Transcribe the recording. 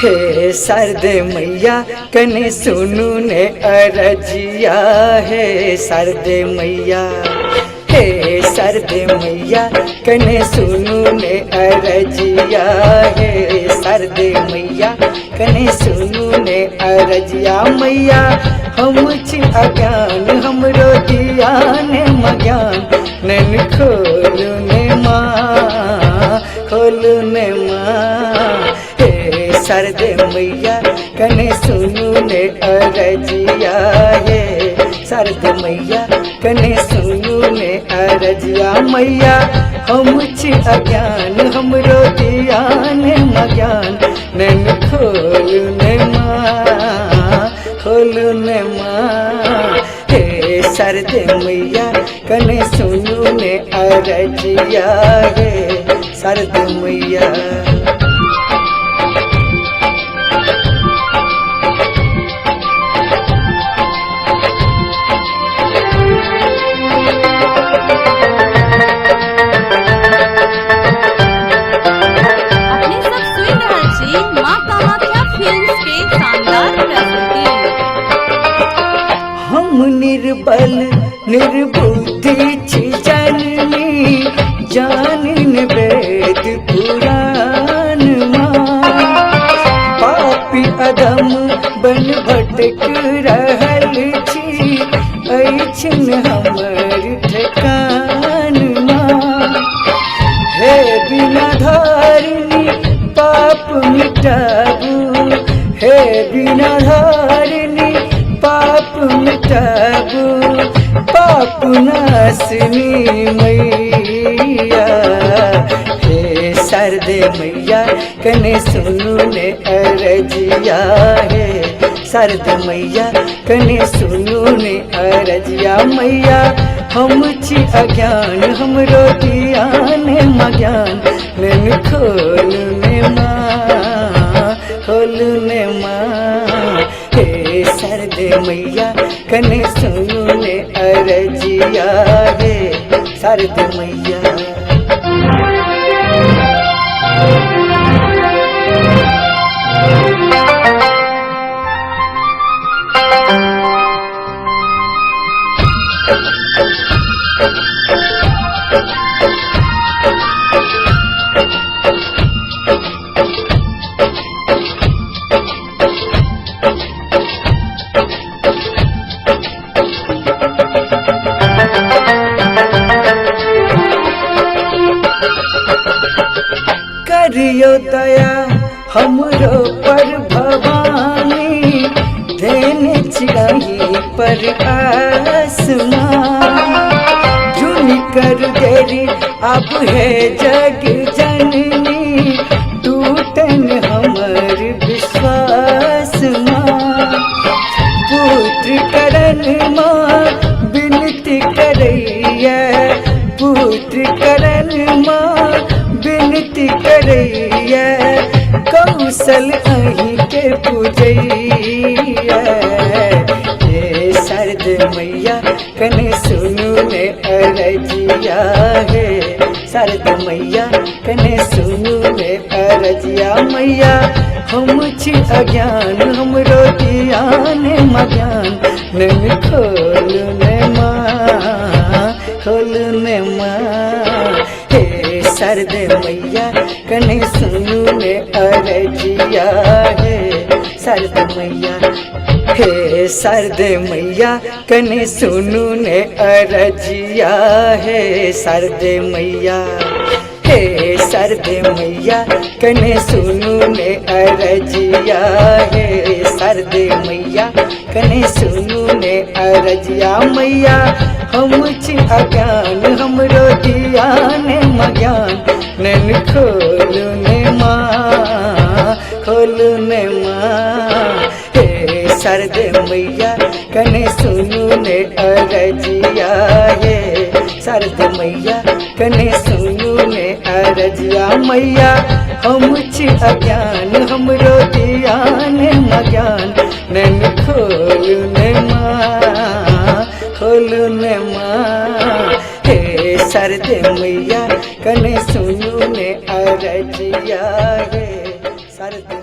हे शारदे मैया कने सुनू ने अरजिया। हे शारदे मैया, हे शारदे मैया कने सुनू ने अरजिया। हे शारदे मैया कने सुनू ने अरजिया। मैया हम छी अज्ञान हमरो दिया ने मज्ञान, नैन खोलू ने माँ, खोलू ने माँ। हे शारदे मैया कने सुनू ने अरजिया। हे शारदे मैया कने सुनू ने अरजिया। मैया हम छी अज्ञान हमरो दिया ने मज्ञान, नैन खोलू ने माँ, खोलू ने माँ। हे शारदे मैया कने सुनू ने अरजिया। हे शारदे मैया। हम निर्बल निर्बुद्धि छी जननी, जानिन वेद पुराण माँ। पापी अधम बन भटक रहल छी, ऐछन हमर ठेकान माँ। हे बिना धारिणी पाप मिटाबू, हे बिना धारिणी पाप मिटाबू, पाप नाशनी मैया। हे शारदे मैया कने सुनू ने अरजिया। हे शारदे मैया कने सुनू ने अरजिया। मैया हम छी अज्ञान हमरो दिया ने मज्ञान, नैन खोलू ने माँ, खोलू ने माँ। हे शारदे मैया कने सुनू ने अरजिया। हे शारदे मैया। करियो दया हमरो पर भवानी, देने चिड़ाही पर आसमां। जुनी कर देरी अब है जग जननी, टूटन हमर विश्वास माँ। पुत्र करन माँ विनती करैया, पुत्र करन माँ विनती करैया। कौशल अहीं के पूजैया। हे शारदे मैया कने सुनू ने अरजिया। हे शारदे मैया कने सुनू ने अरजिया। मैया हम छी अज्ञान हमरो दिया ने मज्ञान, नैन खोलू ने माँ, खोलू ने माँ। हे शारदे मैया कने सुनू ने अरजिया। हे शारदे मैया। हे शारदे मैया कने सुनू ने अरजिया। हे शारदे मैया। हे शारदे मैया कने सुनू ने अरजिया। हे शारदे मैया कने सुनू ने अरजिया। मैया हम छी अज्ञान हमरो दिया ने मज्ञान, नैन खोलू ने माँ, खोलू ने माँ। हे शारदे मैया कने सुनू ने अरजिया। हे शारदे मैया कने सुनू ने अरजिया। मैया हम छी अज्ञान हमरो दिया ने मज्ञान, नैन खोलू ने माँ, खोलू ने माँ। हे शारदे मैया कने सुनू ने अरजिया। हे शारदे